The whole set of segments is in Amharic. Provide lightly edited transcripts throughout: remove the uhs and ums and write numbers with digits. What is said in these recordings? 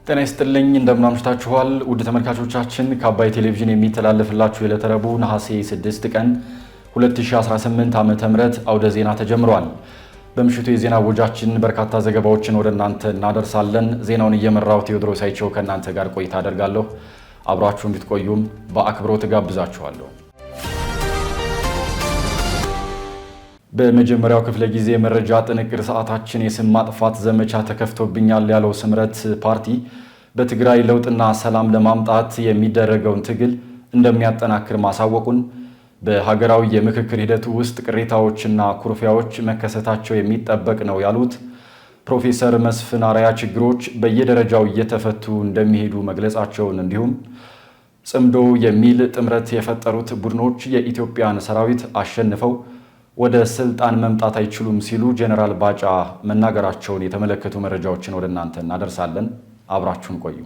ጤና ይስጥልኝ እንደምን አምሽታችኋል ውድ ተመልካቾቻችን ከአባይ ቴሌቪዥን የሚተላለፍላችሁ የዕለተ ረቡዕ ነሐሴ 6 ቀን 2018 ዓ.ም አውደ ዜና ተጀምሯል። በምሽቱ የዜና ወጃችን በርካታ ዘገባዎችን ወደ እናንተ እናደርሳለን። ዜናውን እየመራው ቴዎድሮስ አይቸው ከእናንተ ጋር ቆይታ አደርጋለሁ። አብራችሁ እንድትቆዩም በአክብሮት ጋብዛችኋለሁ። በመጀመሪያው ክፍለ ጊዜ መረጃ ጥንቅር ሰዓታችን የስም ማጥፋት ዘመቻ ተከፍቶብኛል ያለው ስምረት ፓርቲ በትግራይ ለውጥና ሰላም ለማምጣት የሚደረገውን ትግል እንደሚያጠናክር ማሳወቁን፣ በሀገራዊ የምክክር ሂደቱ ውስጥ ቅሬታዎችና ኩርፊያዎች መከሰታቸው የሚጠበቅ ነው ያሉት ፕሮፌሰር መስፍን አርአያ ችግሮች በየደረጃው እየተፈቱ እንደሚሄዱ መግለጻቸውን፣ እንዲሁም ጽምዶ የሚል ጥምረት የፈጠሩት ቡድኖች የኢትዮጵያን ሰራዊት አሸንፈው ወደ ስልጣን መምጣት አይችሉም ሲሉ ጀነራል ባጫ መናገራቸውን የተመለከቱ መረጃዎችን ወደ እናንተ እናደርሳለን። አብራችሁን ቆዩ።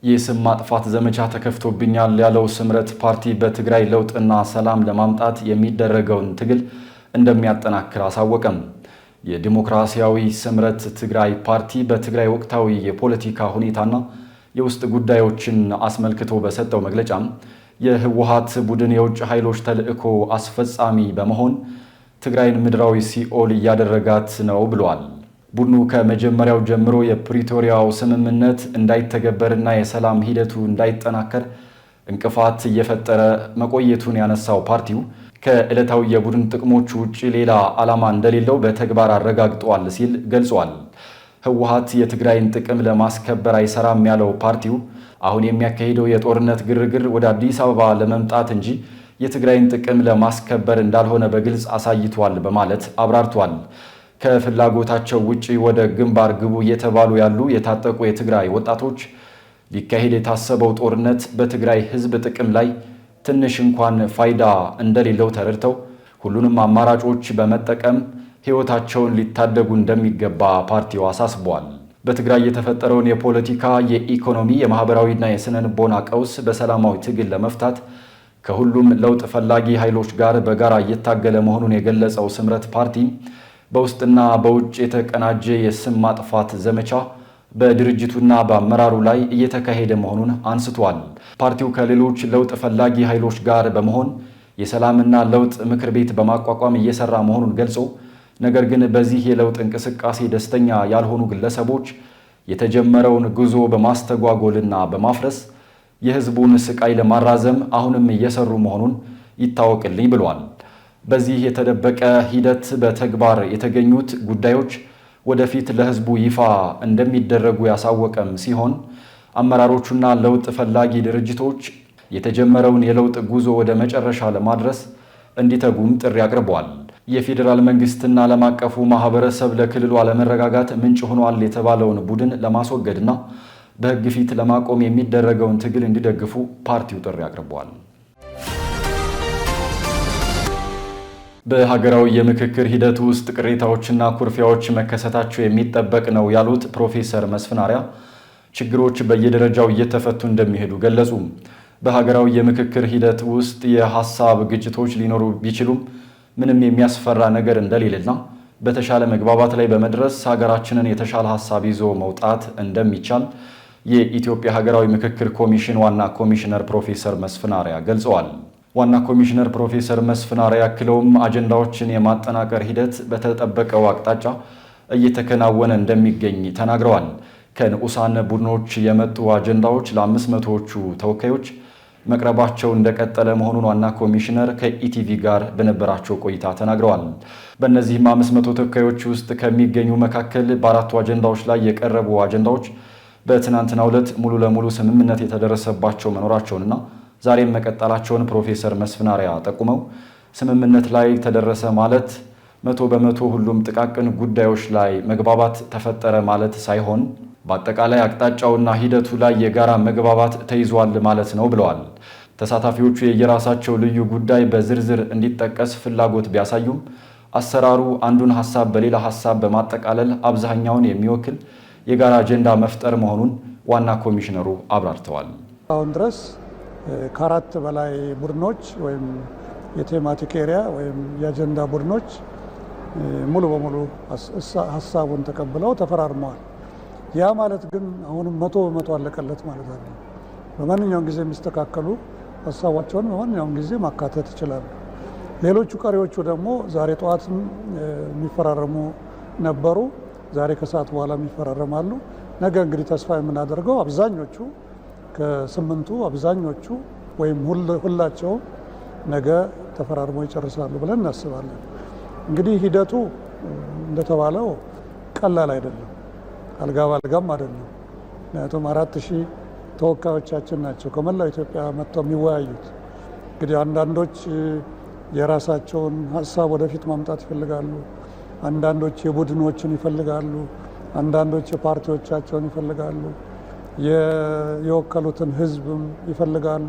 የስም ማጥፋት ዘመቻ ተከፍቶብኛል ያለው ስምረት ፓርቲ በትግራይ ለውጥና ሰላም ለማምጣት የሚደረገውን ትግል እንደሚያጠናክር አሳወቀም። የዲሞክራሲያዊ ስምረት ትግራይ ፓርቲ በትግራይ ወቅታዊ የፖለቲካ ሁኔታና የውስጥ ጉዳዮችን አስመልክቶ በሰጠው መግለጫም የህወሓት ቡድን የውጭ ኃይሎች ተልዕኮ አስፈጻሚ በመሆን ትግራይን ምድራዊ ሲኦል እያደረጋት ነው ብሏል። ቡድኑ ከመጀመሪያው ጀምሮ የፕሪቶሪያው ስምምነት እንዳይተገበርና የሰላም ሂደቱ እንዳይጠናከር እንቅፋት እየፈጠረ መቆየቱን ያነሳው ፓርቲው ከዕለታዊ የቡድን ጥቅሞች ውጭ ሌላ ዓላማ እንደሌለው በተግባር አረጋግጧል ሲል ገልጿል። ህወሓት የትግራይን ጥቅም ለማስከበር አይሰራም ያለው ፓርቲው አሁን የሚያካሂደው የጦርነት ግርግር ወደ አዲስ አበባ ለመምጣት እንጂ የትግራይን ጥቅም ለማስከበር እንዳልሆነ በግልጽ አሳይቷል በማለት አብራርቷል። ከፍላጎታቸው ውጪ ወደ ግንባር ግቡ እየተባሉ ያሉ የታጠቁ የትግራይ ወጣቶች ሊካሄድ የታሰበው ጦርነት በትግራይ ህዝብ ጥቅም ላይ ትንሽ እንኳን ፋይዳ እንደሌለው ተረድተው ሁሉንም አማራጮች በመጠቀም ህይወታቸውን ሊታደጉ እንደሚገባ ፓርቲው አሳስቧል። በትግራይ የተፈጠረውን የፖለቲካ፣ የኢኮኖሚ፣ የማህበራዊና የስነ ልቦና ቀውስ በሰላማዊ ትግል ለመፍታት ከሁሉም ለውጥ ፈላጊ ኃይሎች ጋር በጋራ እየታገለ መሆኑን የገለጸው ስምረት ፓርቲ በውስጥና በውጭ የተቀናጀ የስም ማጥፋት ዘመቻ በድርጅቱና በአመራሩ ላይ እየተካሄደ መሆኑን አንስቷል። ፓርቲው ከሌሎች ለውጥ ፈላጊ ኃይሎች ጋር በመሆን የሰላምና ለውጥ ምክር ቤት በማቋቋም እየሰራ መሆኑን ገልጾ ነገር ግን በዚህ የለውጥ እንቅስቃሴ ደስተኛ ያልሆኑ ግለሰቦች የተጀመረውን ጉዞ በማስተጓጎልና በማፍረስ የህዝቡን ስቃይ ለማራዘም አሁንም እየሰሩ መሆኑን ይታወቅልኝ ብሏል። በዚህ የተደበቀ ሂደት በተግባር የተገኙት ጉዳዮች ወደፊት ለህዝቡ ይፋ እንደሚደረጉ ያሳወቀም ሲሆን አመራሮቹና ለውጥ ፈላጊ ድርጅቶች የተጀመረውን የለውጥ ጉዞ ወደ መጨረሻ ለማድረስ እንዲተጉም ጥሪ አቅርበዋል። የፌዴራል መንግስትና ዓለም አቀፉ ማህበረሰብ ለክልሉ አለመረጋጋት ምንጭ ሆኗል የተባለውን ቡድን ለማስወገድና በህግ ፊት ለማቆም የሚደረገውን ትግል እንዲደግፉ ፓርቲው ጥሪ አቅርቧል። በሀገራዊ የምክክር ሂደት ውስጥ ቅሬታዎችና ኩርፊያዎች መከሰታቸው የሚጠበቅ ነው ያሉት ፕሮፌሰር መስፍን አርአያ ችግሮች በየደረጃው እየተፈቱ እንደሚሄዱ ገለጹ። በሀገራዊ የምክክር ሂደት ውስጥ የሐሳብ ግጭቶች ሊኖሩ ቢችሉም ምንም የሚያስፈራ ነገር እንደሌለና በተሻለ መግባባት ላይ በመድረስ ሀገራችንን የተሻለ ሐሳብ ይዞ መውጣት እንደሚቻል የኢትዮጵያ ሀገራዊ ምክክር ኮሚሽን ዋና ኮሚሽነር ፕሮፌሰር መስፍን አርአያ ገልጸዋል። ዋና ኮሚሽነር ፕሮፌሰር መስፍን አርአያ አክለውም አጀንዳዎችን የማጠናቀር ሂደት በተጠበቀው አቅጣጫ እየተከናወነ እንደሚገኝ ተናግረዋል። ከንዑሳን ቡድኖች የመጡ አጀንዳዎች ለ500ዎቹ ተወካዮች መቅረባቸው እንደቀጠለ መሆኑን ዋና ኮሚሽነር ከኢቲቪ ጋር በነበራቸው ቆይታ ተናግረዋል። በእነዚህም 500 ተወካዮች ውስጥ ከሚገኙ መካከል በአራቱ አጀንዳዎች ላይ የቀረቡ አጀንዳዎች በትናንትናው ዕለት ሙሉ ለሙሉ ስምምነት የተደረሰባቸው መኖራቸውንና ዛሬም መቀጠላቸውን ፕሮፌሰር መስፍን አርአያ ጠቁመው ስምምነት ላይ ተደረሰ ማለት 100% ሁሉም ጥቃቅን ጉዳዮች ላይ መግባባት ተፈጠረ ማለት ሳይሆን በአጠቃላይ አቅጣጫውና ሂደቱ ላይ የጋራ መግባባት ተይዟል ማለት ነው ብለዋል። ተሳታፊዎቹ የየራሳቸው ልዩ ጉዳይ በዝርዝር እንዲጠቀስ ፍላጎት ቢያሳዩም አሰራሩ አንዱን ሐሳብ በሌላ ሐሳብ በማጠቃለል አብዛኛውን የሚወክል የጋራ አጀንዳ መፍጠር መሆኑን ዋና ኮሚሽነሩ አብራርተዋል። አሁን ድረስ ከአራት በላይ ቡድኖች ወይም የቴማቲክ ኤሪያ ወይም የአጀንዳ ቡድኖች ሙሉ በሙሉ ሀሳቡን ተቀብለው ተፈራርመዋል። ያ ማለት ግን አሁንም 100% አለቀለት ማለት አይደለም። በማንኛውም ጊዜ የሚስተካከሉ ሀሳባቸውን በማንኛውም ጊዜ ማካተት ይችላሉ። ሌሎቹ ቀሪዎቹ ደግሞ ዛሬ ጠዋትም የሚፈራረሙ ነበሩ፣ ዛሬ ከሰዓት በኋላ የሚፈራረማሉ። ነገ እንግዲህ ተስፋ የምናደርገው አብዛኞቹ ከ8ቱ አብዛኞቹ ወይም ሁላቸው ነገ ተፈራርሞ ይጨርሳሉ ብለን እናስባለን። እንግዲህ ሂደቱ እንደተባለው ቀላል አይደለም፣ አልጋ ባልጋም አይደለም። ምክንያቱም 4000 ተወካዮቻችን ናቸው ከመላው ኢትዮጵያ መጥተው የሚወያዩት። እንግዲህ አንዳንዶች የራሳቸውን ሀሳብ ወደፊት ማምጣት ይፈልጋሉ፣ አንዳንዶች የቡድኖችን ይፈልጋሉ፣ አንዳንዶች የፓርቲዎቻቸውን ይፈልጋሉ፣ የወከሉትን ህዝብም ይፈልጋሉ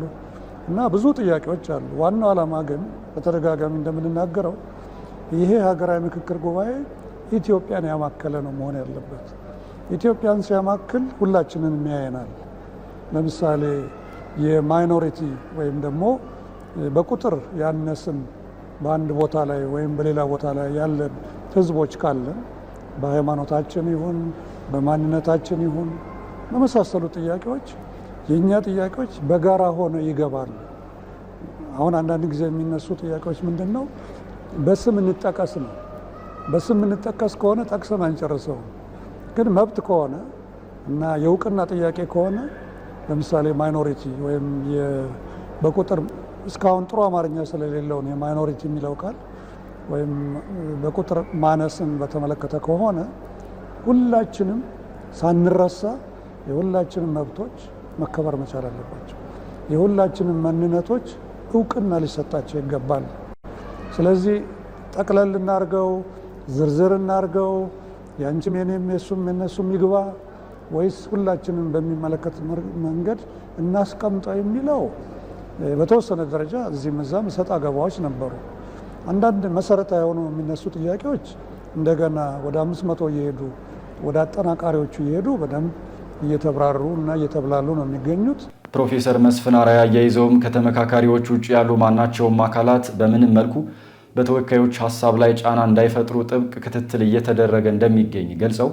እና ብዙ ጥያቄዎች አሉ። ዋናው ዓላማ ግን በተደጋጋሚ እንደምንናገረው ይሄ ሀገራዊ ምክክር ጉባኤ ኢትዮጵያን ያማከለ ነው መሆን ያለበት። ኢትዮጵያን ሲያማክል ሁላችንን የሚያየናል። ለምሳሌ የማይኖሪቲ ወይም ደግሞ በቁጥር ያነስን በአንድ ቦታ ላይ ወይም በሌላ ቦታ ላይ ያለን ህዝቦች ካለን በሃይማኖታችን ይሁን በማንነታችን ይሁን በመሳሰሉ ጥያቄዎች የእኛ ጥያቄዎች በጋራ ሆነ ይገባሉ። አሁን አንዳንድ ጊዜ የሚነሱ ጥያቄዎች ምንድን ነው? በስም እንጠቀስ ነው። በስም እንጠቀስ ከሆነ ጠቅሰን አንጨርሰውም። ግን መብት ከሆነ እና የእውቅና ጥያቄ ከሆነ ለምሳሌ ማይኖሪቲ ወይም በቁጥር እስካሁን ጥሩ አማርኛ ስለሌለውን የማይኖሪቲ የሚለው ቃል ወይም በቁጥር ማነስን በተመለከተ ከሆነ ሁላችንም ሳንረሳ የሁላችንም መብቶች መከበር መቻል አለባቸው። የሁላችንም ማንነቶች እውቅና ሊሰጣቸው ይገባል። ስለዚህ ጠቅለል እናርገው፣ ዝርዝር እናርገው፣ ያንቺም የኔም የሱም የነሱም ይግባ ወይስ ሁላችንም በሚመለከት መንገድ እናስቀምጠው የሚለው በተወሰነ ደረጃ እዚህም እዛም ሰጣ ገባዎች ነበሩ። አንዳንድ መሰረታዊ የሆኑ የሚነሱ ጥያቄዎች እንደገና ወደ 500 እየሄዱ ወደ አጠናቃሪዎቹ እየሄዱ በደንብ እየተብራሩ እና እየተብላሉ ነው የሚገኙት። ፕሮፌሰር መስፍን አርአያ አያይዘውም ከተመካካሪዎች ውጭ ያሉ ማናቸውም አካላት በምንም መልኩ በተወካዮች ሀሳብ ላይ ጫና እንዳይፈጥሩ ጥብቅ ክትትል እየተደረገ እንደሚገኝ ገልጸው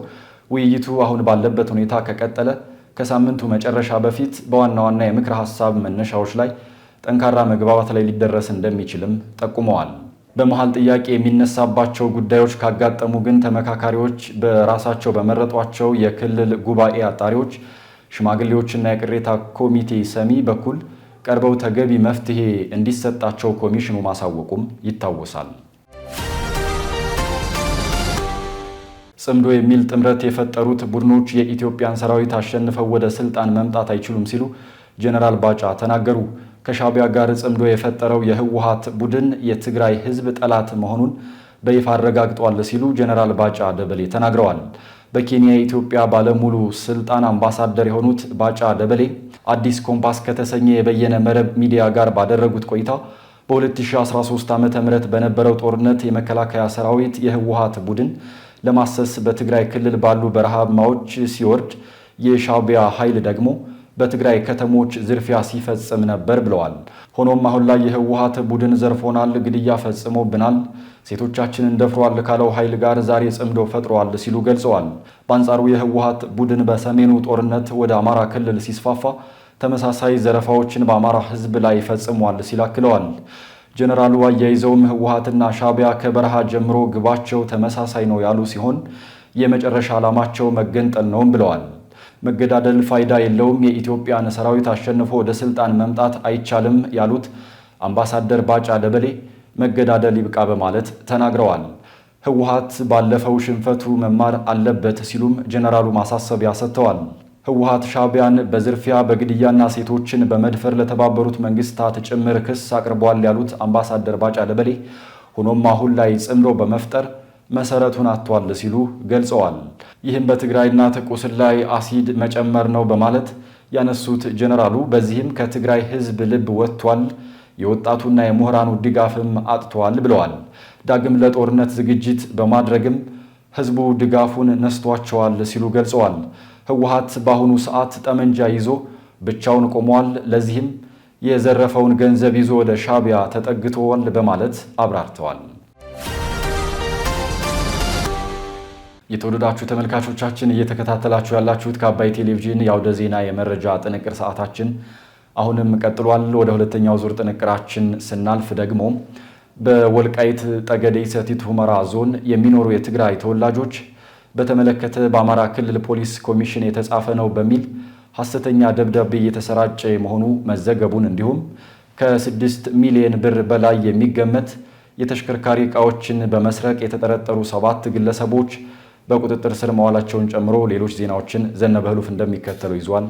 ውይይቱ አሁን ባለበት ሁኔታ ከቀጠለ ከሳምንቱ መጨረሻ በፊት በዋና ዋና የምክረ ሀሳብ መነሻዎች ላይ ጠንካራ መግባባት ላይ ሊደረስ እንደሚችልም ጠቁመዋል። በመሃል ጥያቄ የሚነሳባቸው ጉዳዮች ካጋጠሙ ግን ተመካካሪዎች በራሳቸው በመረጧቸው የክልል ጉባኤ አጣሪዎች፣ ሽማግሌዎችና የቅሬታ ኮሚቴ ሰሚ በኩል ቀርበው ተገቢ መፍትሄ እንዲሰጣቸው ኮሚሽኑ ማሳወቁም ይታወሳል። ጽምዶ የሚል ጥምረት የፈጠሩት ቡድኖች የኢትዮጵያን ሰራዊት አሸንፈው ወደ ስልጣን መምጣት አይችሉም ሲሉ ጀነራል ባጫ ተናገሩ። ከሻዕቢያ ጋር ጽምዶ የፈጠረው የህወሓት ቡድን የትግራይ ህዝብ ጠላት መሆኑን በይፋ አረጋግጧል ሲሉ ጀነራል ባጫ ደበሌ ተናግረዋል። በኬንያ የኢትዮጵያ ባለሙሉ ስልጣን አምባሳደር የሆኑት ባጫ ደበሌ አዲስ ኮምፓስ ከተሰኘ የበየነ መረብ ሚዲያ ጋር ባደረጉት ቆይታ በ2013 ዓ.ም በነበረው ጦርነት የመከላከያ ሰራዊት የህወሓት ቡድን ለማሰስ በትግራይ ክልል ባሉ በረሃማዎች ሲወርድ፣ የሻዕቢያ ኃይል ደግሞ በትግራይ ከተሞች ዝርፊያ ሲፈጽም ነበር ብለዋል። ሆኖም አሁን ላይ የህወሓት ቡድን ዘርፎናል፣ ግድያ ፈጽሞብናል፣ ሴቶቻችንን ደፍሯል ካለው ኃይል ጋር ዛሬ ጽምዶ ፈጥሯል ሲሉ ገልጸዋል። በአንጻሩ የህወሓት ቡድን በሰሜኑ ጦርነት ወደ አማራ ክልል ሲስፋፋ ተመሳሳይ ዘረፋዎችን በአማራ ህዝብ ላይ ፈጽሟል ሲል አክለዋል። ጀነራሉ አያይዘውም ህወሓትና ሻዕቢያ ከበረሃ ጀምሮ ግባቸው ተመሳሳይ ነው ያሉ ሲሆን የመጨረሻ ዓላማቸው መገንጠል ነውም ብለዋል። መገዳደል ፋይዳ የለውም፣ የኢትዮጵያን ሰራዊት አሸንፎ ወደ ስልጣን መምጣት አይቻልም ያሉት አምባሳደር ባጫ ደበሌ መገዳደል ይብቃ በማለት ተናግረዋል። ህወሓት ባለፈው ሽንፈቱ መማር አለበት ሲሉም ጀነራሉ ማሳሰቢያ ሰጥተዋል። ህወሓት ሻዕቢያን በዝርፊያ በግድያና ሴቶችን በመድፈር ለተባበሩት መንግስታት ጭምር ክስ አቅርቧል ያሉት አምባሳደር ባጫ ደበሌ ሆኖም አሁን ላይ ጽምዶ በመፍጠር መሰረቱን አጥቷል ሲሉ ገልጸዋል። ይህም በትግራይ እናት ቁስል ላይ አሲድ መጨመር ነው በማለት ያነሱት ጀነራሉ በዚህም ከትግራይ ህዝብ ልብ ወጥቷል፣ የወጣቱና የምሁራኑ ድጋፍም አጥቷል ብለዋል። ዳግም ለጦርነት ዝግጅት በማድረግም ህዝቡ ድጋፉን ነስቷቸዋል ሲሉ ገልጸዋል። ህወሓት በአሁኑ ሰዓት ጠመንጃ ይዞ ብቻውን ቆሟል፣ ለዚህም የዘረፈውን ገንዘብ ይዞ ወደ ሻዕቢያ ተጠግቷል በማለት አብራርተዋል። የተወደዳችሁ ተመልካቾቻችን እየተከታተላችሁ ያላችሁት ከአባይ ቴሌቪዥን የአውደ ዜና የመረጃ ጥንቅር ሰዓታችን አሁንም ቀጥሏል። ወደ ሁለተኛው ዙር ጥንቅራችን ስናልፍ ደግሞ በወልቃይት ጠገዴ ሰቲት ሁመራ ዞን የሚኖሩ የትግራይ ተወላጆች በተመለከተ በአማራ ክልል ፖሊስ ኮሚሽን የተጻፈ ነው በሚል ሐሰተኛ ደብዳቤ እየተሰራጨ መሆኑ መዘገቡን እንዲሁም ከ6 ሚሊዮን ብር በላይ የሚገመት የተሽከርካሪ ዕቃዎችን በመስረቅ የተጠረጠሩ 7 ግለሰቦች በቁጥጥር ስር መዋላቸውን ጨምሮ ሌሎች ዜናዎችን ዘነበ ህሉፍ እንደሚከተለው ይዟል።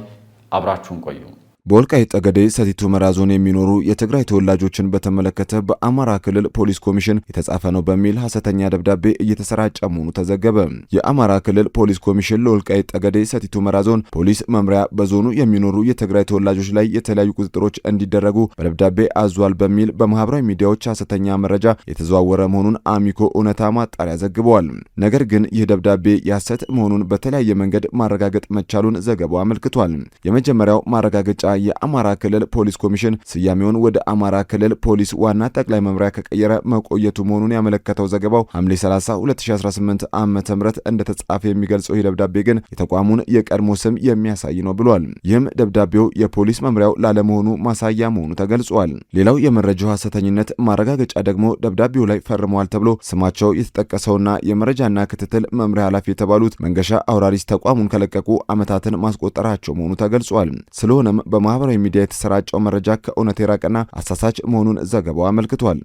አብራችሁን ቆዩ። በወልቃይት ጠገዴ ሰቲት ሁመራ ዞን የሚኖሩ የትግራይ ተወላጆችን በተመለከተ በአማራ ክልል ፖሊስ ኮሚሽን የተጻፈ ነው በሚል ሐሰተኛ ደብዳቤ እየተሰራጨ መሆኑ ተዘገበ። የአማራ ክልል ፖሊስ ኮሚሽን ለወልቃይት ጠገዴ ሰቲት ሁመራ ዞን ፖሊስ መምሪያ በዞኑ የሚኖሩ የትግራይ ተወላጆች ላይ የተለያዩ ቁጥጥሮች እንዲደረጉ በደብዳቤ አዟል በሚል በማህበራዊ ሚዲያዎች ሐሰተኛ መረጃ የተዘዋወረ መሆኑን አሚኮ እውነታ ማጣሪያ ዘግበዋል። ነገር ግን ይህ ደብዳቤ የሐሰት መሆኑን በተለያየ መንገድ ማረጋገጥ መቻሉን ዘገባው አመልክቷል። የመጀመሪያው ማረጋገጫ የአማራ ክልል ፖሊስ ኮሚሽን ስያሜውን ወደ አማራ ክልል ፖሊስ ዋና ጠቅላይ መምሪያ ከቀየረ መቆየቱ መሆኑን ያመለከተው ዘገባው ሐምሌ 30 2018 ዓ.ም እንደተጻፈ የሚገልጸው ይህ ደብዳቤ ግን የተቋሙን የቀድሞ ስም የሚያሳይ ነው ብሏል። ይህም ደብዳቤው የፖሊስ መምሪያው ላለመሆኑ ማሳያ መሆኑ ተገልጿል። ሌላው የመረጃው ሐሰተኝነት ማረጋገጫ ደግሞ ደብዳቤው ላይ ፈርመዋል ተብሎ ስማቸው የተጠቀሰውና የመረጃና ክትትል መምሪያ ኃላፊ የተባሉት መንገሻ አውራሪስ ተቋሙን ከለቀቁ ዓመታትን ማስቆጠራቸው መሆኑ ተገልጿል። ስለሆነም በማህበራዊ ሚዲያ የተሰራጨው መረጃ ከእውነት የራቀና አሳሳች መሆኑን ዘገባው አመልክቷል።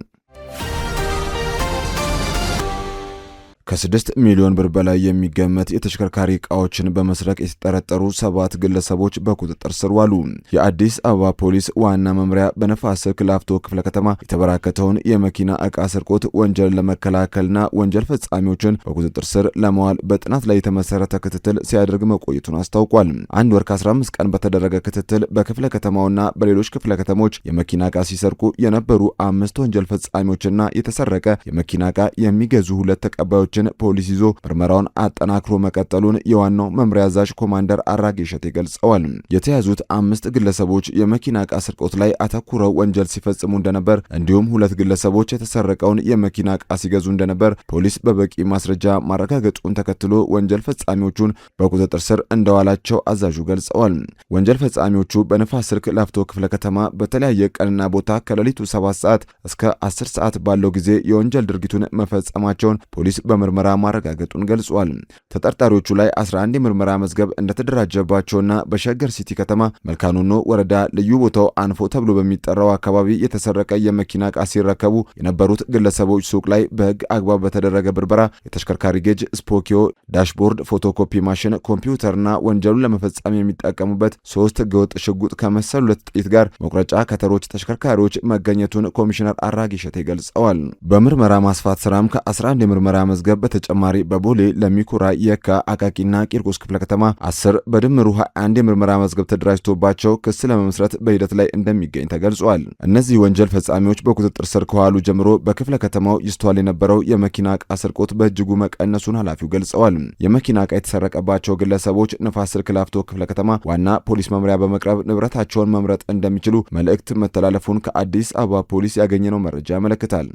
ከ6 ሚሊዮን ብር በላይ የሚገመት የተሽከርካሪ ዕቃዎችን በመስረቅ የተጠረጠሩ 7 ግለሰቦች በቁጥጥር ስር ዋሉ። የአዲስ አበባ ፖሊስ ዋና መምሪያ በነፋስ ስልክ ላፍቶ ክፍለ ከተማ የተበራከተውን የመኪና ዕቃ ስርቆት ወንጀል ለመከላከልና ወንጀል ፈጻሚዎችን በቁጥጥር ስር ለማዋል በጥናት ላይ የተመሰረተ ክትትል ሲያደርግ መቆየቱን አስታውቋል። አንድ ወር ከ15 ቀን በተደረገ ክትትል በክፍለ ከተማውና በሌሎች ክፍለ ከተሞች የመኪና ዕቃ ሲሰርቁ የነበሩ 5 ወንጀል ፈጻሚዎችና የተሰረቀ የመኪና ዕቃ የሚገዙ 2 ተቀባዮች ፖሊስ ይዞ ምርመራውን አጠናክሮ መቀጠሉን የዋናው መምሪያ አዛዥ ኮማንደር አራጌ ሸቴ ገልጸዋል። የተያዙት 5 ግለሰቦች የመኪና ዕቃ ስርቆት ላይ አተኩረው ወንጀል ሲፈጽሙ እንደነበር እንዲሁም 2 ግለሰቦች የተሰረቀውን የመኪና ዕቃ ሲገዙ እንደነበር ፖሊስ በበቂ ማስረጃ ማረጋገጡን ተከትሎ ወንጀል ፈጻሚዎቹን በቁጥጥር ስር እንደዋላቸው አዛዡ ገልጸዋል። ወንጀል ፈጻሚዎቹ በንፋስ ስልክ ላፍቶ ክፍለ ከተማ በተለያየ ቀንና ቦታ ከሌሊቱ 7 ሰዓት እስከ 10 ሰዓት ባለው ጊዜ የወንጀል ድርጊቱን መፈጸማቸውን ፖሊስ ምርመራ ማረጋገጡን ገልጿል። ተጠርጣሪዎቹ ላይ 11 የምርመራ መዝገብ እንደተደራጀባቸውና በሸገር ሲቲ ከተማ መልካኖኖ ወረዳ ልዩ ቦታው አንፎ ተብሎ በሚጠራው አካባቢ የተሰረቀ የመኪና ዕቃ ሲረከቡ የነበሩት ግለሰቦች ሱቅ ላይ በሕግ አግባብ በተደረገ ብርበራ የተሽከርካሪ ጌጅ፣ ስፖኪዮ፣ ዳሽቦርድ፣ ፎቶኮፒ ማሽን፣ ኮምፒውተርና ወንጀሉን ለመፈጸም የሚጠቀሙበት 3 ህገወጥ ሽጉጥ ከመሰሉ 2 ጥይት ጋር መቁረጫ ከተሮች ተሽከርካሪዎች መገኘቱን ኮሚሽነር አራጌ ሸቴ ገልጸዋል። በምርመራ ማስፋት ስራም ከ11 የምርመራ መዝገብ በተጨማሪ በቦሌ ለሚኩራ፣ የካ፣ አቃቂና ቂርቆስ ክፍለ ከተማ 10 በድምሩ 21 የምርመራ መዝገብ ተደራጅቶባቸው ክስ ለመመስረት በሂደት ላይ እንደሚገኝ ተገልጿል። እነዚህ ወንጀል ፈጻሚዎች በቁጥጥር ስር ከዋሉ ጀምሮ በክፍለ ከተማው ይስተዋል የነበረው የመኪና ዕቃ ስርቆት በእጅጉ መቀነሱን ኃላፊው ገልጸዋል። የመኪና ዕቃ የተሰረቀባቸው ግለሰቦች ንፋስ ስልክ ላፍቶ ክፍለ ከተማ ዋና ፖሊስ መምሪያ በመቅረብ ንብረታቸውን መምረጥ እንደሚችሉ መልእክት መተላለፉን ከአዲስ አበባ ፖሊስ ያገኘነው መረጃ ያመለክታል።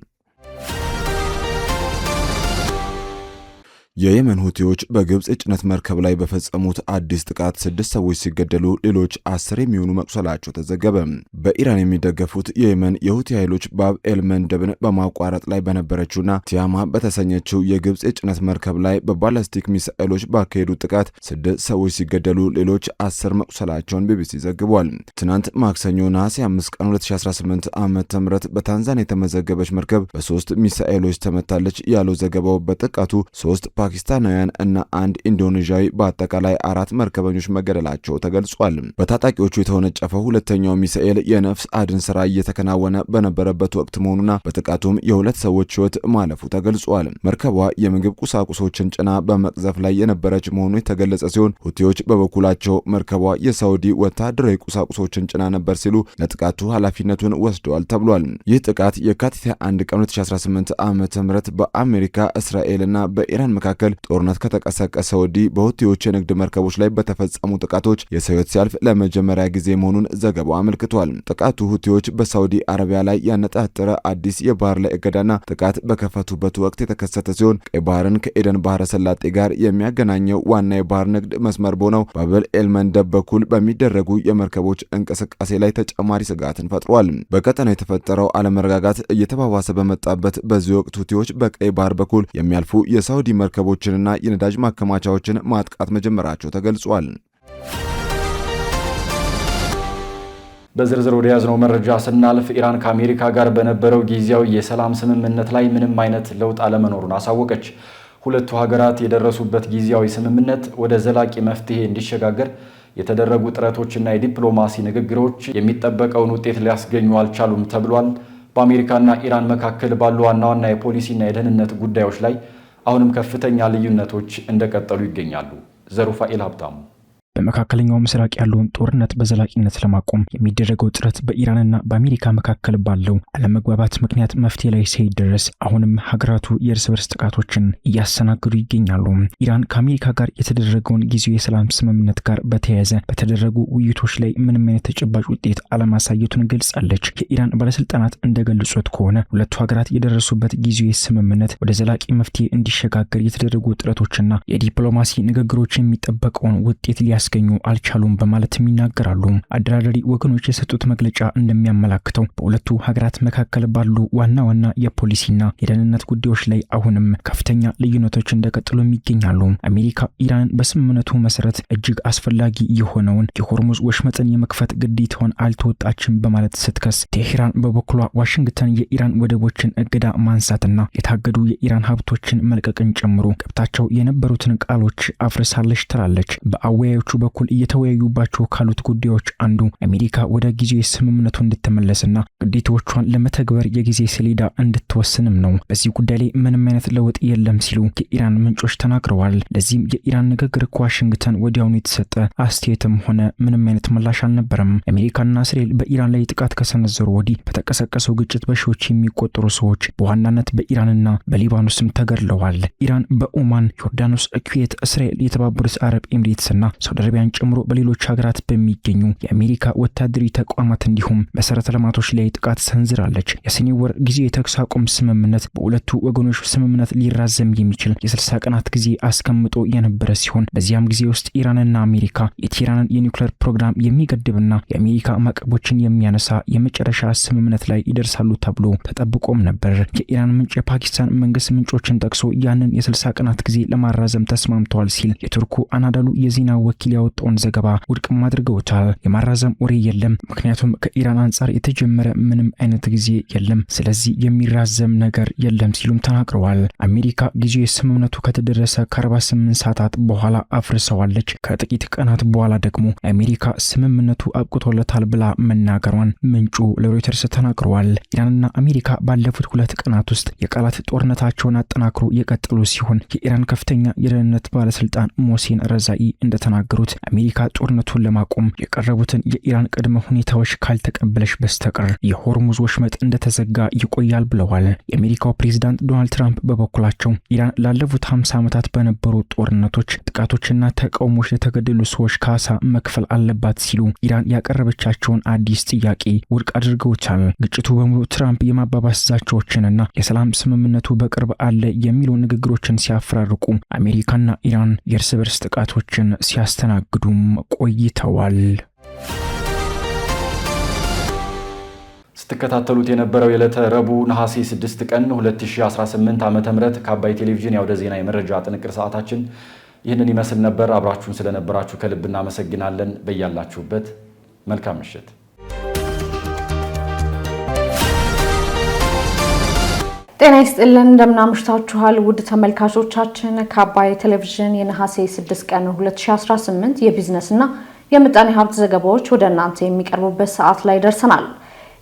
የየመን ሁቲዎች በግብጽ የጭነት መርከብ ላይ በፈጸሙት አዲስ ጥቃት 6 ሰዎች ሲገደሉ ሌሎች 10 የሚሆኑ መቁሰላቸው ተዘገበ። በኢራን የሚደገፉት የየመን የሁቲ ኃይሎች ባብ ኤል መንደብን በማቋረጥ ላይ በነበረችውና ቲያማ በተሰኘችው የግብጽ የጭነት መርከብ ላይ በባላስቲክ ሚሳኤሎች ባካሄዱት ጥቃት 6 ሰዎች ሲገደሉ ሌሎች 10 መቁሰላቸውን ቢቢሲ ዘግቧል። ትናንት ማክሰኞ ነሐሴ 5 ቀን 2018 ዓ.ም በታንዛኒያ የተመዘገበች መርከብ በ3 ሚሳኤሎች ተመታለች ያለው ዘገባው በጥቃቱ 3 ፓኪስታናውያን እና 1 ኢንዶኔዥያዊ በአጠቃላይ 4 መርከበኞች መገደላቸው ተገልጿል። በታጣቂዎቹ የተወነጨፈው ሁለተኛው ሚሳኤል የነፍስ አድን ስራ እየተከናወነ በነበረበት ወቅት መሆኑና በጥቃቱም የ2 ሰዎች ሕይወት ማለፉ ተገልጿል። መርከቧ የምግብ ቁሳቁሶችን ጭና በመቅዘፍ ላይ የነበረች መሆኑ የተገለጸ ሲሆን ሁቲዎች በበኩላቸው መርከቧ የሳውዲ ወታደራዊ ቁሳቁሶችን ጭና ነበር ሲሉ ለጥቃቱ ኃላፊነቱን ወስደዋል ተብሏል። ይህ ጥቃት የካቲት 1 ቀን 2018 ዓ.ም በአሜሪካ እስራኤልና በኢራን መካከል መካከል ጦርነት ከተቀሰቀሰ ወዲህ በሁቲዎች የንግድ መርከቦች ላይ በተፈጸሙ ጥቃቶች የሰው ሕይወት ሲያልፍ ለመጀመሪያ ጊዜ መሆኑን ዘገባው አመልክቷል። ጥቃቱ ሁቲዎች በሳውዲ አረቢያ ላይ ያነጣጠረ አዲስ የባህር ላይ እገዳና ጥቃት በከፈቱበት ወቅት የተከሰተ ሲሆን ቀይ ባህርን ከኤደን ባህረ ሰላጤ ጋር የሚያገናኘው ዋና የባህር ንግድ መስመር በሆነው ባበል ኤልመንደብ በኩል በሚደረጉ የመርከቦች እንቅስቃሴ ላይ ተጨማሪ ስጋትን ፈጥሯል። በቀጠናው የተፈጠረው አለመረጋጋት እየተባባሰ በመጣበት በዚህ ወቅት ሁቲዎች በቀይ ባህር በኩል የሚያልፉ የሳውዲ መርከቦችንና የነዳጅ ማከማቻዎችን ማጥቃት መጀመራቸው ተገልጿል። በዝርዝር ወደ ያዝነው መረጃ ስናልፍ ኢራን ከአሜሪካ ጋር በነበረው ጊዜያዊ የሰላም ስምምነት ላይ ምንም አይነት ለውጥ አለመኖሩን አሳወቀች። ሁለቱ ሀገራት የደረሱበት ጊዜያዊ ስምምነት ወደ ዘላቂ መፍትሄ እንዲሸጋገር የተደረጉ ጥረቶችና የዲፕሎማሲ ንግግሮች የሚጠበቀውን ውጤት ሊያስገኙ አልቻሉም ተብሏል። በአሜሪካና ኢራን መካከል ባሉ ዋና ዋና የፖሊሲና የደህንነት ጉዳዮች ላይ አሁንም ከፍተኛ ልዩነቶች እንደቀጠሉ ይገኛሉ። ዘሩፋኤል ሀብታሙ በመካከለኛው ምስራቅ ያለውን ጦርነት በዘላቂነት ለማቆም የሚደረገው ጥረት በኢራንና በአሜሪካ መካከል ባለው አለመግባባት ምክንያት መፍትሄ ላይ ሳይደረስ አሁንም ሀገራቱ የእርስ በርስ ጥቃቶችን እያስተናገዱ ይገኛሉ። ኢራን ከአሜሪካ ጋር የተደረገውን ጊዜያዊ የሰላም ስምምነት ጋር በተያያዘ በተደረጉ ውይይቶች ላይ ምንም አይነት ተጨባጭ ውጤት አለማሳየቱን ገልጻለች። የኢራን ባለስልጣናት እንደገለጹት ከሆነ ሁለቱ ሀገራት የደረሱበት ጊዜያዊ ስምምነት ወደ ዘላቂ መፍትሄ እንዲሸጋገር የተደረጉ ጥረቶችና የዲፕሎማሲ ንግግሮች የሚጠበቀውን ውጤት ሊያስገኙ አልቻሉም በማለትም ይናገራሉ። አደራዳሪ ወገኖች የሰጡት መግለጫ እንደሚያመላክተው በሁለቱ ሀገራት መካከል ባሉ ዋና ዋና የፖሊሲና የደህንነት ጉዳዮች ላይ አሁንም ከፍተኛ ልዩነቶች እንደቀጠሉ ይገኛሉ። አሜሪካ ኢራንን በስምምነቱ መሰረት እጅግ አስፈላጊ የሆነውን የሆርሙዝ ወሽመጥን የመክፈት ግዴታዋን አልተወጣችም በማለት ስትከስ፣ ቴሄራን በበኩሏ ዋሽንግተን የኢራን ወደቦችን እገዳ ማንሳትና የታገዱ የኢራን ሀብቶችን መልቀቅን ጨምሮ ገብታቸው የነበሩትን ቃሎች አፍርሳለች ትላለች። በአወያዮቹ በኩል እየተወያዩባቸው ካሉት ጉዳዮች አንዱ አሜሪካ ወደ ጊዜያዊ ስምምነቱ እንድትመለስና ግዴታዎቿን ለመተግበር የጊዜ ሰሌዳ እንድትወስንም ነው። በዚህ ጉዳይ ላይ ምንም አይነት ለውጥ የለም ሲሉ የኢራን ምንጮች ተናግረዋል። ለዚህም የኢራን ንግግር ከዋሽንግተን ወዲያውኑ የተሰጠ አስተያየትም ሆነ ምንም አይነት ምላሽ አልነበረም። አሜሪካና እስራኤል በኢራን ላይ ጥቃት ከሰነዘሩ ወዲህ በተቀሰቀሰው ግጭት በሺዎች የሚቆጠሩ ሰዎች በዋናነት በኢራንና በሊባኖስም ተገድለዋል። ኢራን በኦማን፣ ዮርዳኖስ፣ ኩዌት፣ እስራኤል፣ የተባበሩት አረብ ኤሚሬትስና ሳውዲ አረቢያን ጨምሮ በሌሎች ሀገራት በሚገኙ የአሜሪካ ወታደራዊ ተቋማት እንዲሁም መሰረተ ልማቶች ላይ ጥቃት ሰንዝራለች። የሰኔ ወር ጊዜ የተኩስ አቁም ስምምነት በሁለቱ ወገኖች ስምምነት ሊራዘም የሚችል የ60 ቀናት ጊዜ አስቀምጦ የነበረ ሲሆን በዚያም ጊዜ ውስጥ ኢራንና አሜሪካ የቴህራንን የኒውክሌር ፕሮግራም የሚገድብና የአሜሪካ ማዕቀቦችን የሚያነሳ የመጨረሻ ስምምነት ላይ ይደርሳሉ ተብሎ ተጠብቆም ነበር። የኢራን ምንጭ የፓኪስታን መንግስት ምንጮችን ጠቅሶ ያንን የ60 ቀናት ጊዜ ለማራዘም ተስማምተዋል ሲል የቱርኩ አናዳሉ የዜና ወኪል ያወጣውን ዘገባ ውድቅም አድርገውታል። የማራዘም ወሬ የለም፣ ምክንያቱም ከኢራን አንጻር የተጀመረ ምንም አይነት ጊዜ የለም፣ ስለዚህ የሚራዘም ነገር የለም ሲሉም ተናግረዋል። አሜሪካ ጊዜያዊ ስምምነቱ ከተደረሰ ከ48 ሰዓታት በኋላ አፍርሰዋለች። ከጥቂት ቀናት በኋላ ደግሞ አሜሪካ ስምምነቱ አብቅቶለታል ብላ መናገሯን ምንጩ ለሮይተርስ ተናግረዋል። ኢራንና አሜሪካ ባለፉት 2 ቀናት ውስጥ የቃላት ጦርነታቸውን አጠናክሮ የቀጠሉ ሲሆን የኢራን ከፍተኛ የደህንነት ባለስልጣን ሞሴን ረዛኢ እንደተናገሩት አሜሪካ ጦርነቱን ለማቆም የቀረቡትን የኢራን ቅድመ ሁኔታዎች ካልተቀበለች በስተቀር የሆርሙዝ ወሽመጥ እንደተዘጋ ይቆያል ብለዋል። የአሜሪካው ፕሬዝዳንት ዶናልድ ትራምፕ በበኩላቸው ኢራን ላለፉት 50 ዓመታት በነበሩ ጦርነቶች፣ ጥቃቶችና ተቃውሞች ለተገደሉ ሰዎች ካሳ መክፈል አለባት ሲሉ ኢራን ያቀረበቻቸውን አዲስ ጥያቄ ውድቅ አድርገውታል። ግጭቱ በሙሉ ትራምፕ የማባባስ ዛቻዎችንና የሰላም ስምምነቱ በቅርብ አለ የሚሉ ንግግሮችን ሲያፈራርቁ አሜሪካና ኢራን የእርስ በርስ ጥቃቶችን ሲያስተናግዱም ቆይተዋል። ስትከታተሉት የነበረው የዕለተ ረቡዕ ነሐሴ 6 ቀን 2018 ዓ.ም ከአባይ ቴሌቪዥን የአውደ ዜና የመረጃ ጥንቅር ሰዓታችን ይህንን ይመስል ነበር። አብራችሁን ስለነበራችሁ ከልብ እናመሰግናለን። በያላችሁበት መልካም ምሽት። ጤና ይስጥልን፣ እንደምናምሽታችኋል ውድ ተመልካቾቻችን። ከአባይ ቴሌቪዥን የነሐሴ 6 ቀን 2018 የቢዝነስና የምጣኔ ሀብት ዘገባዎች ወደ እናንተ የሚቀርቡበት ሰዓት ላይ ደርሰናል።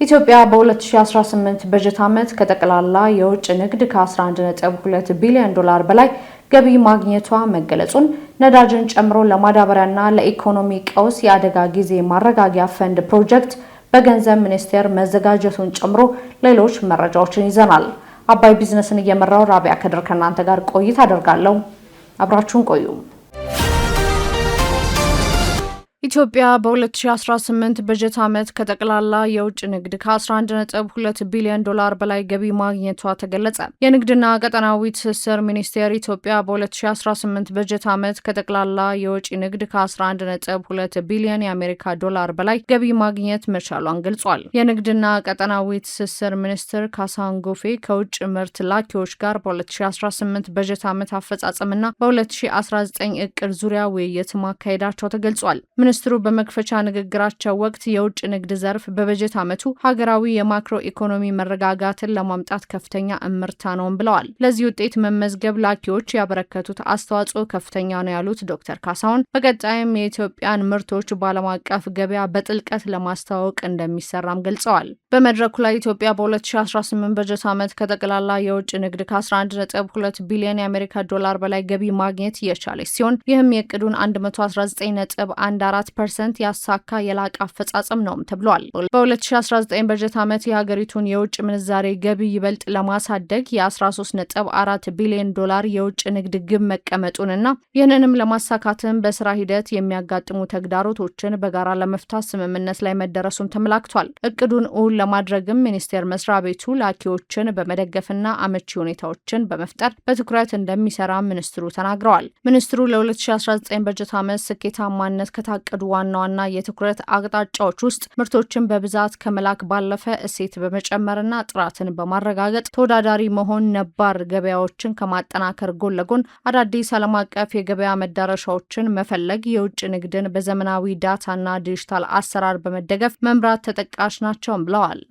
ኢትዮጵያ በ2018 በጀት ዓመት ከጠቅላላ የውጭ ንግድ ከ11.2 ቢሊዮን ዶላር በላይ ገቢ ማግኘቷ መገለጹን ነዳጅን ጨምሮ ለማዳበሪያና ለኢኮኖሚ ቀውስ የአደጋ ጊዜ ማረጋጊያ ፈንድ ፕሮጀክት በገንዘብ ሚኒስቴር መዘጋጀቱን ጨምሮ ሌሎች መረጃዎችን ይዘናል። አባይ ቢዝነስን እየመራው ራቢያ ከድር ከናንተ ጋር ቆይታ አደርጋለሁ። አብራችሁን ቆዩ። ኢትዮጵያ በ2018 በጀት ዓመት ከጠቅላላ የውጭ ንግድ ከ11.2 ቢሊዮን ዶላር በላይ ገቢ ማግኘቷ ተገለጸ። የንግድና ቀጠናዊ ትስስር ሚኒስቴር ኢትዮጵያ በ2018 በጀት ዓመት ከጠቅላላ የውጭ ንግድ ከ11.2 ቢሊዮን የአሜሪካ ዶላር በላይ ገቢ ማግኘት መቻሏን ገልጿል። የንግድና ቀጠናዊ ትስስር ሚኒስትር ካሳሁን ጎፌ ከውጭ ምርት ላኪዎች ጋር በ2018 በጀት ዓመት አፈጻጸምና በ2019 እቅድ ዙሪያ ውይይት ማካሄዳቸው ተገልጿል። ሚኒስትሩ በመክፈቻ ንግግራቸው ወቅት የውጭ ንግድ ዘርፍ በበጀት ዓመቱ ሀገራዊ የማክሮ ኢኮኖሚ መረጋጋትን ለማምጣት ከፍተኛ እምርታ ነው ብለዋል። ለዚህ ውጤት መመዝገብ ላኪዎች ያበረከቱት አስተዋጽኦ ከፍተኛ ነው ያሉት ዶክተር ካሳሁን በቀጣይም የኢትዮጵያን ምርቶች በዓለም አቀፍ ገበያ በጥልቀት ለማስተዋወቅ እንደሚሰራም ገልጸዋል። በመድረኩ ላይ ኢትዮጵያ በ2018 በጀት ዓመት ከጠቅላላ የውጭ ንግድ ከ11.2 ቢሊዮን የአሜሪካ ዶላር በላይ ገቢ ማግኘት የቻለች ሲሆን ይህም የዕቅዱን 119.14% ያሳካ የላቀ አፈጻጸም ነውም ተብሏል። በ2019 በጀት ዓመት የሀገሪቱን የውጭ ምንዛሬ ገቢ ይበልጥ ለማሳደግ የ13.4 ቢሊዮን ዶላር የውጭ ንግድ ግብ መቀመጡንና ይህንንም ለማሳካትም በስራ ሂደት የሚያጋጥሙ ተግዳሮቶችን በጋራ ለመፍታት ስምምነት ላይ መደረሱም ተመላክቷል። እቅዱን እውን ለማድረግም ሚኒስቴር መስሪያ ቤቱ ላኪዎችን በመደገፍና አመቺ ሁኔታዎችን በመፍጠር በትኩረት እንደሚሰራ ሚኒስትሩ ተናግረዋል። ሚኒስትሩ ለ2019 በጀት ዓመት ስኬታማነት ከታቀዱ ዋና ዋና የትኩረት አቅጣጫዎች ውስጥ ምርቶችን በብዛት ከመላክ ባለፈ እሴት በመጨመርና ጥራትን በማረጋገጥ ተወዳዳሪ መሆን፣ ነባር ገበያዎችን ከማጠናከር ጎን ለጎን አዳዲስ ዓለም አቀፍ የገበያ መዳረሻዎችን መፈለግ፣ የውጭ ንግድን በዘመናዊ ዳታና ዲጂታል አሰራር በመደገፍ መምራት ተጠቃሽ ናቸው ብለዋል።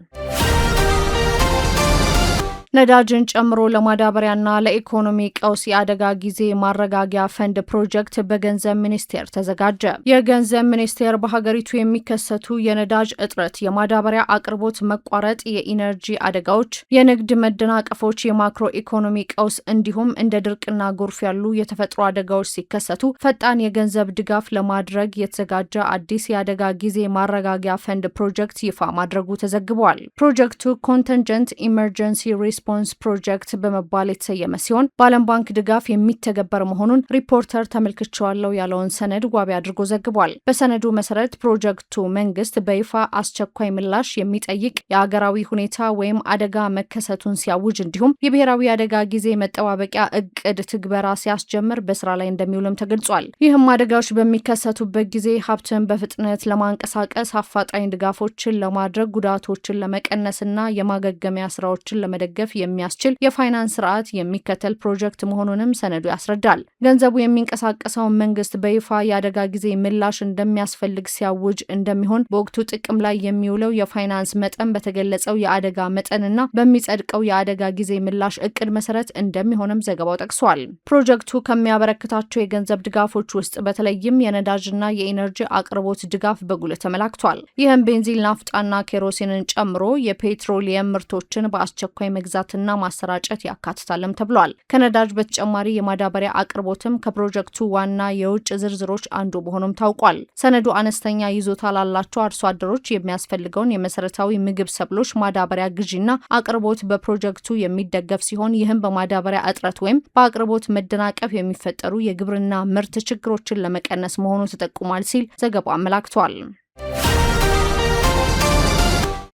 ነዳጅን ጨምሮ ለማዳበሪያና ለኢኮኖሚ ቀውስ የአደጋ ጊዜ ማረጋጊያ ፈንድ ፕሮጀክት በገንዘብ ሚኒስቴር ተዘጋጀ። የገንዘብ ሚኒስቴር በሀገሪቱ የሚከሰቱ የነዳጅ እጥረት፣ የማዳበሪያ አቅርቦት መቋረጥ፣ የኢነርጂ አደጋዎች፣ የንግድ መደናቀፎች፣ የማክሮ ኢኮኖሚ ቀውስ እንዲሁም እንደ ድርቅና ጎርፍ ያሉ የተፈጥሮ አደጋዎች ሲከሰቱ ፈጣን የገንዘብ ድጋፍ ለማድረግ የተዘጋጀ አዲስ የአደጋ ጊዜ ማረጋጊያ ፈንድ ፕሮጀክት ይፋ ማድረጉ ተዘግቧል። ፕሮጀክቱ ኮንተንጀንት ኢመርጀንሲ ሪስፖንስ ፕሮጀክት በመባል የተሰየመ ሲሆን በዓለም ባንክ ድጋፍ የሚተገበር መሆኑን ሪፖርተር ተመልክቼዋለሁ ያለውን ሰነድ ዋቢ አድርጎ ዘግቧል። በሰነዱ መሰረት ፕሮጀክቱ መንግስት በይፋ አስቸኳይ ምላሽ የሚጠይቅ የሀገራዊ ሁኔታ ወይም አደጋ መከሰቱን ሲያውጅ እንዲሁም የብሔራዊ አደጋ ጊዜ መጠባበቂያ እቅድ ትግበራ ሲያስጀምር በስራ ላይ እንደሚውልም ተገልጿል። ይህም አደጋዎች በሚከሰቱበት ጊዜ ሀብትን በፍጥነት ለማንቀሳቀስ፣ አፋጣኝ ድጋፎችን ለማድረግ፣ ጉዳቶችን ለመቀነስና የማገገሚያ ስራዎችን ለመደገፍ የሚያስችል የፋይናንስ ስርዓት የሚከተል ፕሮጀክት መሆኑንም ሰነዱ ያስረዳል። ገንዘቡ የሚንቀሳቀሰው መንግስት በይፋ የአደጋ ጊዜ ምላሽ እንደሚያስፈልግ ሲያውጅ እንደሚሆን፣ በወቅቱ ጥቅም ላይ የሚውለው የፋይናንስ መጠን በተገለጸው የአደጋ መጠንና በሚጸድቀው የአደጋ ጊዜ ምላሽ እቅድ መሰረት እንደሚሆንም ዘገባው ጠቅሷል። ፕሮጀክቱ ከሚያበረክታቸው የገንዘብ ድጋፎች ውስጥ በተለይም የነዳጅና የኢነርጂ አቅርቦት ድጋፍ በጉልህ ተመላክቷል። ይህም ቤንዚን፣ ናፍጣና ኬሮሲንን ጨምሮ የፔትሮሊየም ምርቶችን በአስቸኳይ መግዛትና ማሰራጨት ያካትታልም ተብሏል። ከነዳጅ በተጨማሪ የማዳበሪያ አቅርቦትም ከፕሮጀክቱ ዋና የውጭ ዝርዝሮች አንዱ መሆኑም ታውቋል። ሰነዱ አነስተኛ ይዞታ ላላቸው አርሶ አደሮች የሚያስፈልገውን የመሰረታዊ ምግብ ሰብሎች ማዳበሪያ ግዢና አቅርቦት በፕሮጀክቱ የሚደገፍ ሲሆን ይህም በማዳበሪያ እጥረት ወይም በአቅርቦት መደናቀፍ የሚፈጠሩ የግብርና ምርት ችግሮችን ለመቀነስ መሆኑ ተጠቁሟል ሲል ዘገባው አመላክቷል።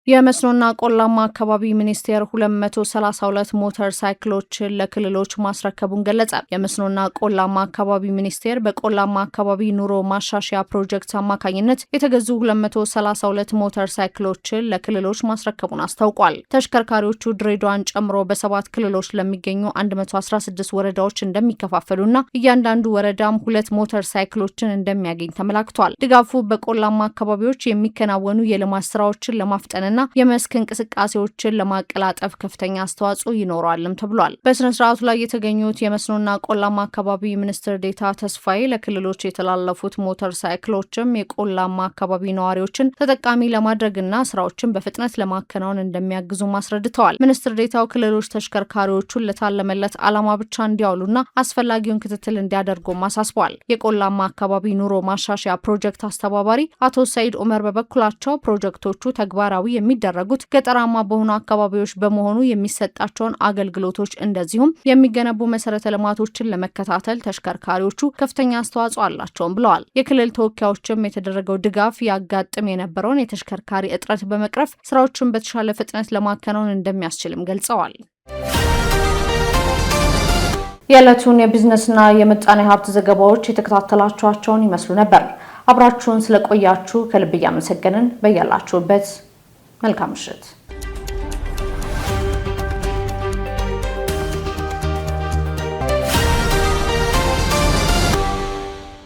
የመስኖና ቆላማ አካባቢ ሚኒስቴር 232 ሞተር ሳይክሎችን ለክልሎች ማስረከቡን ገለጸ። የመስኖና ቆላማ አካባቢ ሚኒስቴር በቆላማ አካባቢ ኑሮ ማሻሻያ ፕሮጀክት አማካኝነት የተገዙ 232 ሞተር ሳይክሎችን ለክልሎች ማስረከቡን አስታውቋል። ተሽከርካሪዎቹ ድሬዳዋን ጨምሮ በ7 ክልሎች ለሚገኙ 116 ወረዳዎች እንደሚከፋፈሉና እያንዳንዱ ወረዳም 2 ሞተር ሳይክሎችን እንደሚያገኝ ተመላክቷል። ድጋፉ በቆላማ አካባቢዎች የሚከናወኑ የልማት ስራዎችን ለማፍጠንና የመስክ እንቅስቃሴዎችን ለማቀላጠፍ ከፍተኛ አስተዋጽኦ ይኖረዋልም ተብሏል። በስነ ስርዓቱ ላይ የተገኙት የመስኖና ቆላማ አካባቢ ሚኒስትር ዴኤታ ተስፋዬ ለክልሎች የተላለፉት ሞተር ሳይክሎችም የቆላማ አካባቢ ነዋሪዎችን ተጠቃሚ ለማድረግና ስራዎችን በፍጥነት ለማከናወን እንደሚያግዙ አስረድተዋል። ሚኒስትር ዴኤታው ክልሎች ተሽከርካሪዎቹን ለታለመለት ዓላማ ብቻ እንዲያውሉና አስፈላጊውን ክትትል እንዲያደርጉም አሳስቧል። የቆላማ አካባቢ ኑሮ ማሻሻያ ፕሮጀክት አስተባባሪ አቶ ሰይድ ኡመር በበኩላቸው ፕሮጀክቶቹ ተግባራዊ የሚደረጉት ገጠራማ በሆኑ አካባቢዎች በመሆኑ የሚሰጣቸውን አገልግሎቶች እንደዚሁም የሚገነቡ መሰረተ ልማቶችን ለመከታተል ተሽከርካሪዎቹ ከፍተኛ አስተዋጽኦ አላቸውም ብለዋል። የክልል ተወካዮችም የተደረገው ድጋፍ ያጋጥም የነበረውን የተሽከርካሪ እጥረት በመቅረፍ ስራዎችን በተሻለ ፍጥነት ለማከናወን እንደሚያስችልም ገልጸዋል። የዕለቱን የቢዝነስና የምጣኔ ሀብት ዘገባዎች የተከታተላችኋቸውን ይመስሉ ነበር። አብራችሁን ስለቆያችሁ ከልብ እያመሰገንን በያላችሁበት መልካም ምሽት